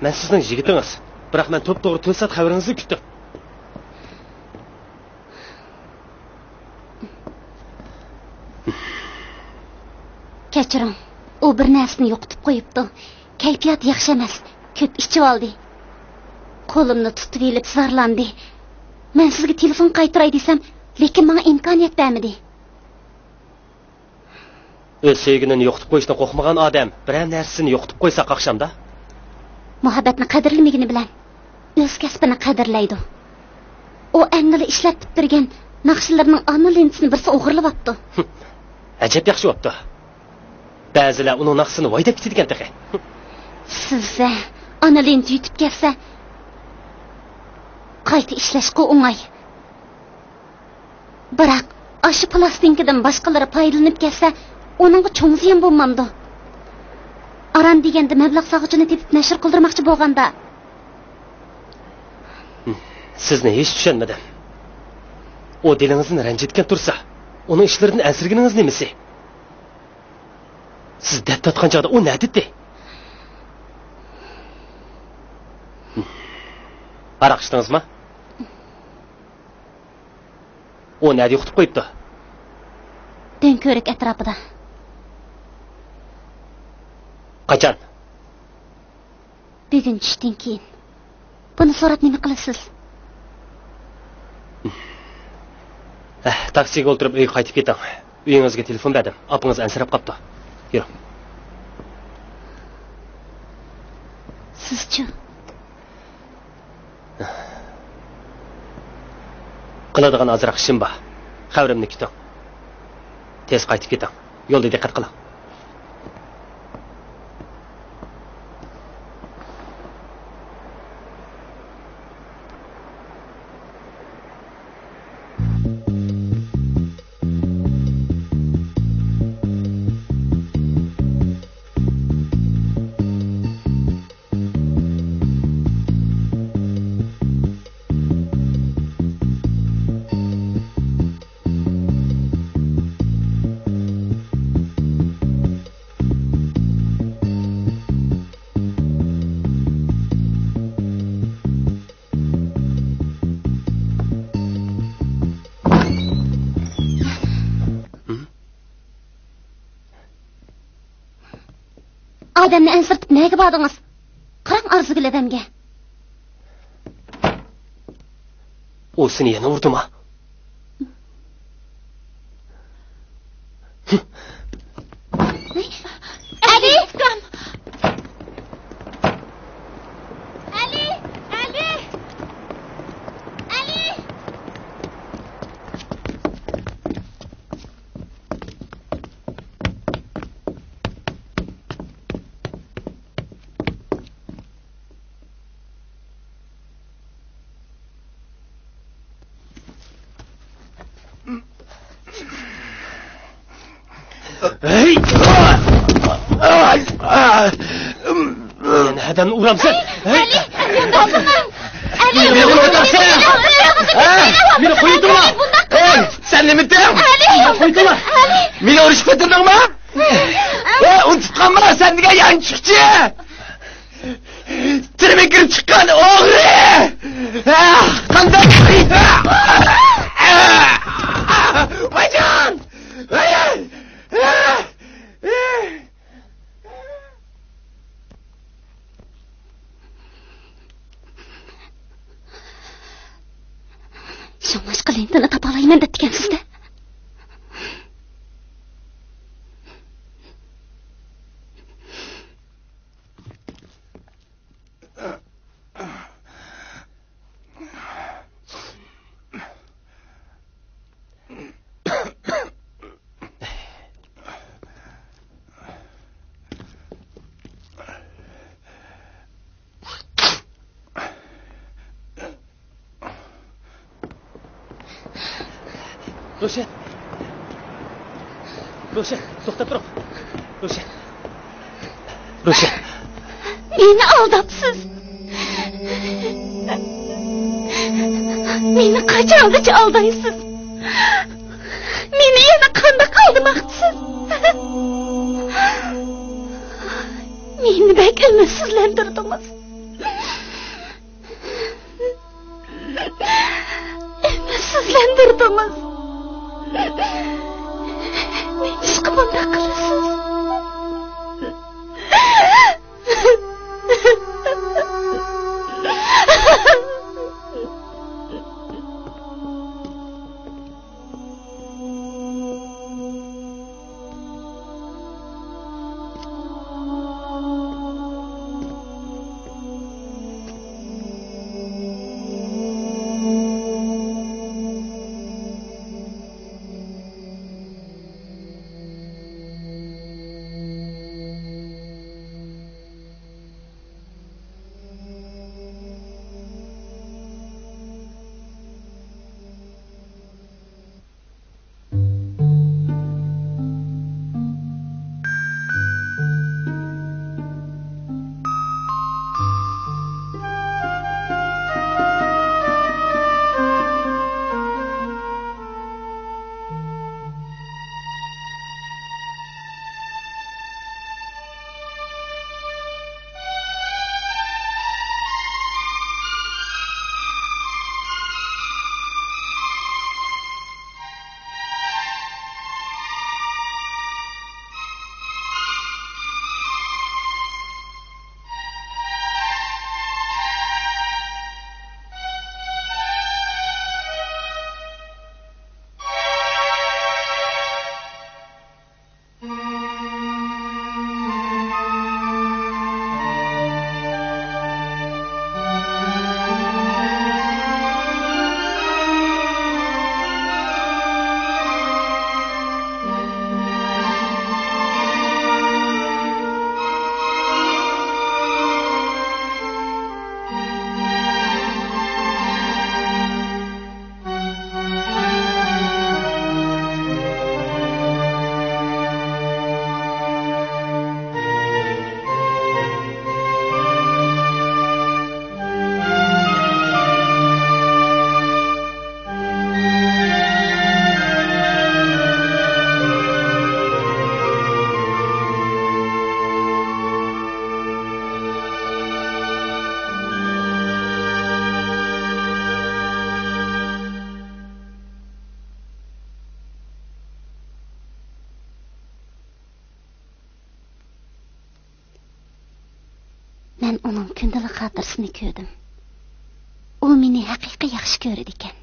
Men sizning yigitingiz. Biroq men to'p-to'g'ri 4 soat xabaringizni kutdim. Kechiring. U bir narsani yo'qotib qo'yibdi. Kayfiyat yaxshi emas. Ko'p ichib oldi. Qo'limni tutib elib zarlandi. Men sizga telefon qaytaray desam, lekin menga imkoniyat bermadi. O'z sevgini yo'qotib qo'yishdan qo'rqmagan odam biror narsasini yo'qotib qo'ysa qaqshamda. Muhabbatni qadrlamagani bilan o'z kasbini qadrlaydi. U angli ishlatib turgan naqshlarning ana lensini birsi o'g'irlayapti. Ajab yaxshi bo'pti. Ba'zilar uning naqsini voydab ketadigan taqa. Sizga ana lens yutib kelsa, qayta ishlashga o'ng'ay. Biroq aşı plastinkadan boshqalari foydalanib kelsa, onunga cho'ng ziyon bo'lmamdi. Aran deganda mablag' sog'ichini tepib nashr qildirmoqchi bo'lganda. Sizni hech tushunmadim. O dilingizni ranjitgan tursa, uning ishlaridan ansirganingiz nimasi? Siz deb tatgan chog'da u nima dedi? Aroq ichdingizmi? O nima yo'qitib qo'yibdi? Do'nko'rik atrofida. Qachon? Bugun tushdan keyin. Buni so'rab nima qilasiz? Taksiga o'tirib uyga qaytib keting. Uyingizga telefon berdim. Apingiz ansirab qopti. Yur. Siz-chi? Qiladigan azroq ishim bor. Xabarimni kuting. Tez qaytib keting. Yo'lda diqqat qiling. Adamni ansirtib nega bordingiz? Qarang arzigil odamga. O seni yana urdimi? Ali! Hey! Neden uğramsın? Ali! Ali! Beni koyuldun mu? Sen ne mittin? Ali! Meni urushib ketirdingmi? Unutib qolma, sen degan yangi chiqchi. Tirime kirib chiqqan o'g'ri. Qanday? Vajon! Şunlaş qilindini topalayman debdigansizda. Roşen, to'xtab tur. Roşen. Meni aldapsiz. Meni qachongacha aldaysiz? Meni yana qanday aldamoqchisiz? Meni bek ümitsizlantirdingiz. Ümitsizlantirdingiz. Ne ishqi bunday qilasiz? Men onun kundalik xotirasini ko'rdim. U meni haqiqiy yaxshi ko'rdi ekan.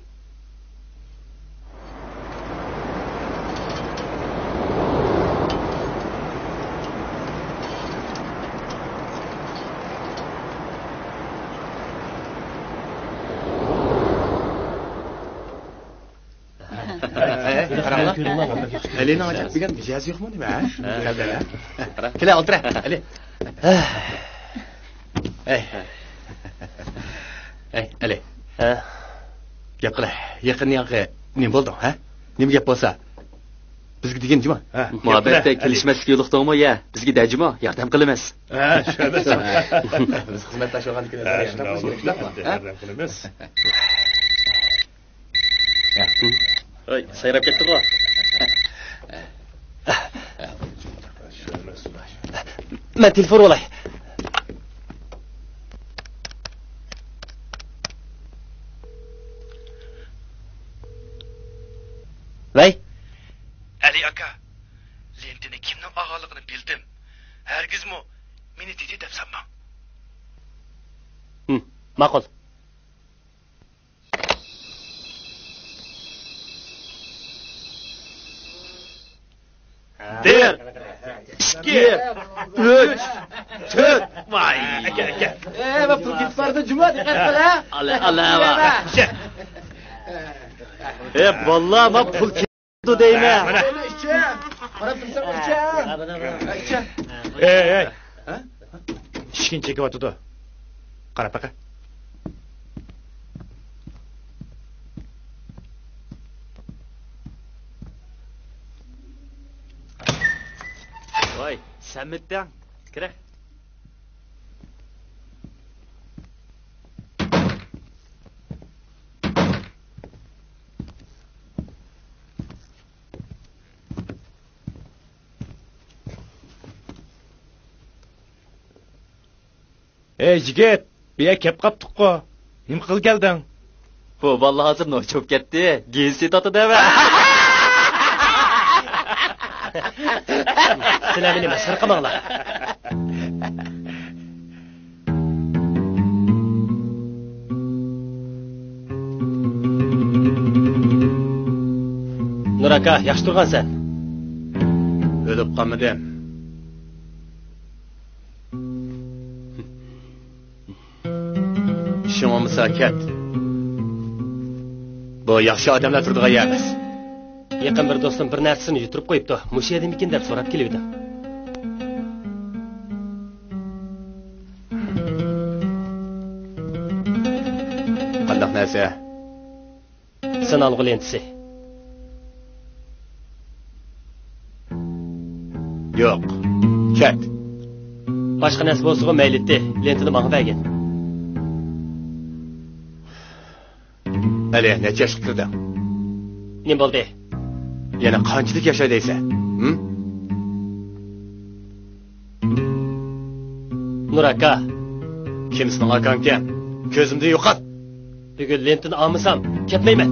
Ali'nin acayip bir mijazi yok mu değil mi? Kile otur Ali. Ali. Gap qilay. Yaqin yoqqa nima bo'ldi, ha? Nima gap bo'lsa? Bizga degan jima. Muhabbatda kelishmaslikka yo'liqdingmi, ya? Bizga dajimo, yordam qilamiz. Biz xizmatdosh bo'lganligini yordam qilamiz. Oy, sayrab ketdi-ku. Men telefon olay. Vay. Ali aka, lentini kimning og'aligini bildim. Hergizmi meni dedi deb sanmang. Ma'qul. Der. 2 3 4 Vay, aka. Va pul ketib bordi, juma diqqat qil ha. Allah. Vallahi men pul ketdi deyman. Mana ichi. Qarab tursan ichi. Ey. Ishkin chekib o'tdi. Qarab baqa. Voy, sen mitding? Kira. Ey yigit, biya kep qaptiq-ku. Nim qil kelding? Bu vallahi hozir no cho'p ketdi. Giysi totdi deba. Sizlar meni masxara qilmanglar. Nur aka, yaxshi turgansan. O'lib qolmadim. Ishim olmasa ket. Bu yaxshi odamlar turadigan yer emas. Yaqin bir do'stim bir narsasini yutirib qo'yibdi. Mush yerdimikin deb so'rab keldim. Qandaq narsa? Sinalg'u lentisi. Yo'q. Ket. Boshqa narsa bo'lsa-ku mayli-di. Lentini menga bergin. Ali, necha yosh qildi? Nim bo'ldi? Yana qanchalik yashay deysan? Nur aka, Kimsning akangkan? Ko'zimda yo'qot. bugun lentini olmasam ketmayman.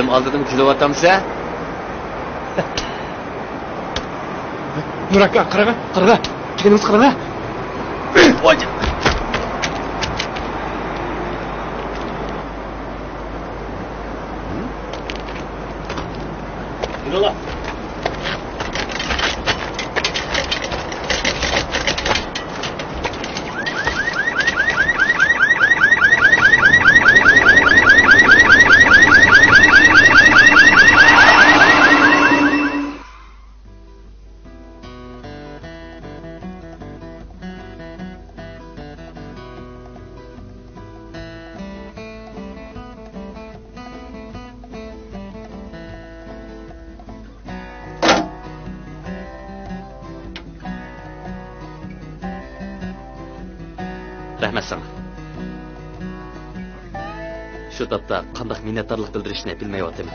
Benim aldığım kilo vatamsa? Nurakka, qarağa. Kelimiz qarağa. Oy. Yürü. Rahmet sana. Şu tapda qandaq minnettarlıq bildirishni bilmeyotimi.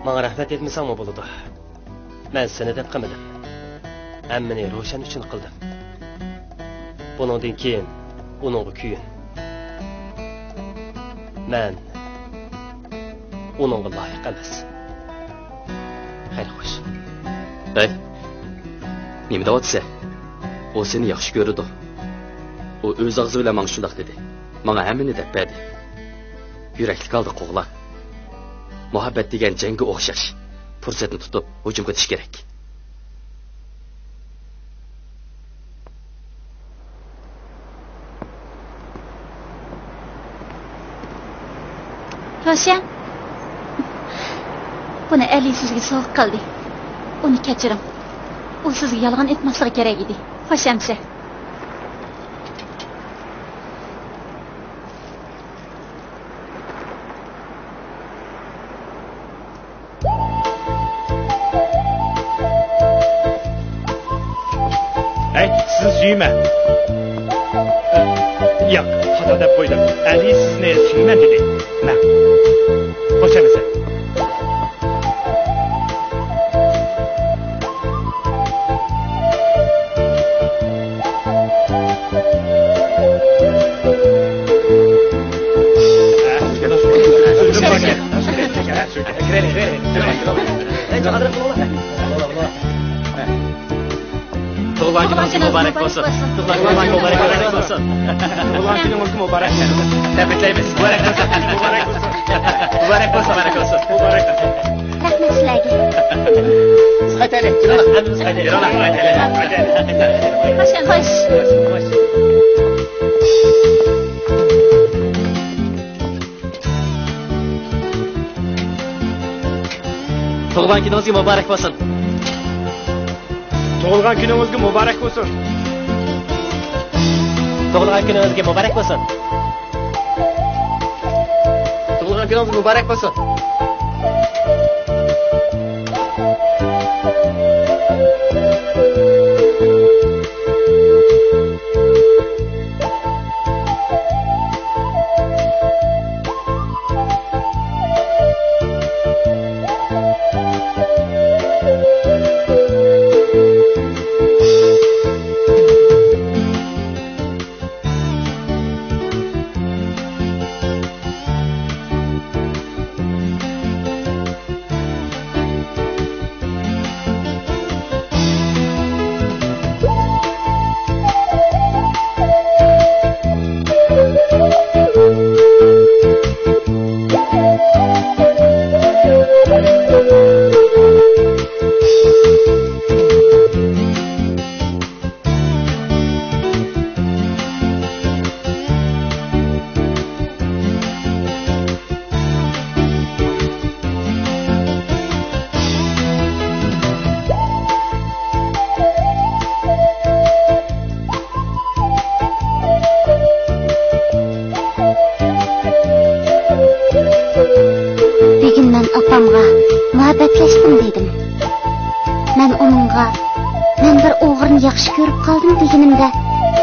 Bana rahmet etmesen mi buludu? Ben seni dep qilmadim. Ammini ro'shan uchun qildim. Buningdan keyin uningga kuyin. Men uningga loyiq emas. Xayr xo'sh. Ey, nima deyapsan? O seni yaxshi ko'rdi. O o'z og'zi bilan menga shundoq dedi. Menga hammani deb berdi. Yurakli qoldi qo'g'la. Muhabbat degan jangga o'xshash. Fursatni tutib hujumga o'tish kerak. Roshan, buni Ali sizga sovg'a qildi. Uni kechiring. U sizga yolg'on aytmasligi kerak edi. Xo'shamcha. Hey, sizni suyman. Yo'q, xato deb qo'ydim. Ali sizni suyman dedi. Men. Xo'shamsa. Tuğlan gününüz mübarek olsun. Tuğlan gününüz mübarek olsun. Tuğlan gününüz mübarek olsun. Tebrikleyimiz. Mübarek olsun. Mübarek olsun. Mübarek olsun. Mübarek olsun. Mübarek olsun. Rahmet sizlarga. Qaytayli. Hammamiz qaytayli. Xo'sh, xo'sh. Tuğlan gününüz mübarek olsun. Tug'ilgan kuningizga muborak bo'lsin. Tug'ilgan kuningizga muborak bo'lsin. Tug'ilgan kuningiz muborak bo'lsin. opamga muhabbatlashdim dedim. Men onunga men bir o'g'irni yaxshi ko'rib qoldim deganimda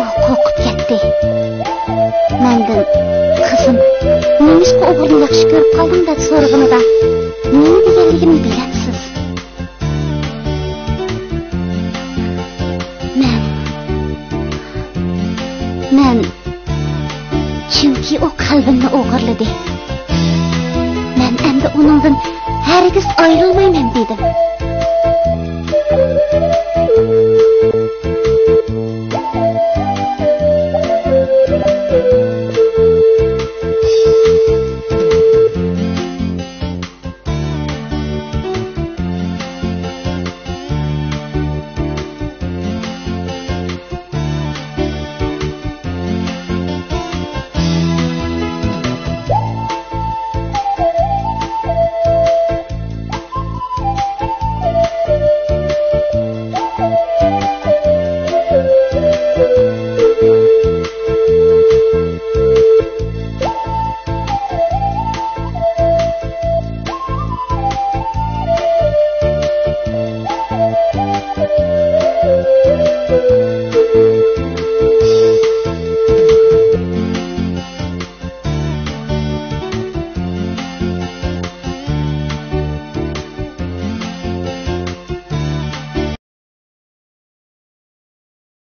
u qo'rqib ketdi. Mendan qizim, "Nima o'g'irni yaxshi ko'rib qoldim?" deb so'raganda nima deganligimni bilamsiz? Men chunki u qalbimni o'g'irladi. Seningdan hargiz ayrılmayman dedim.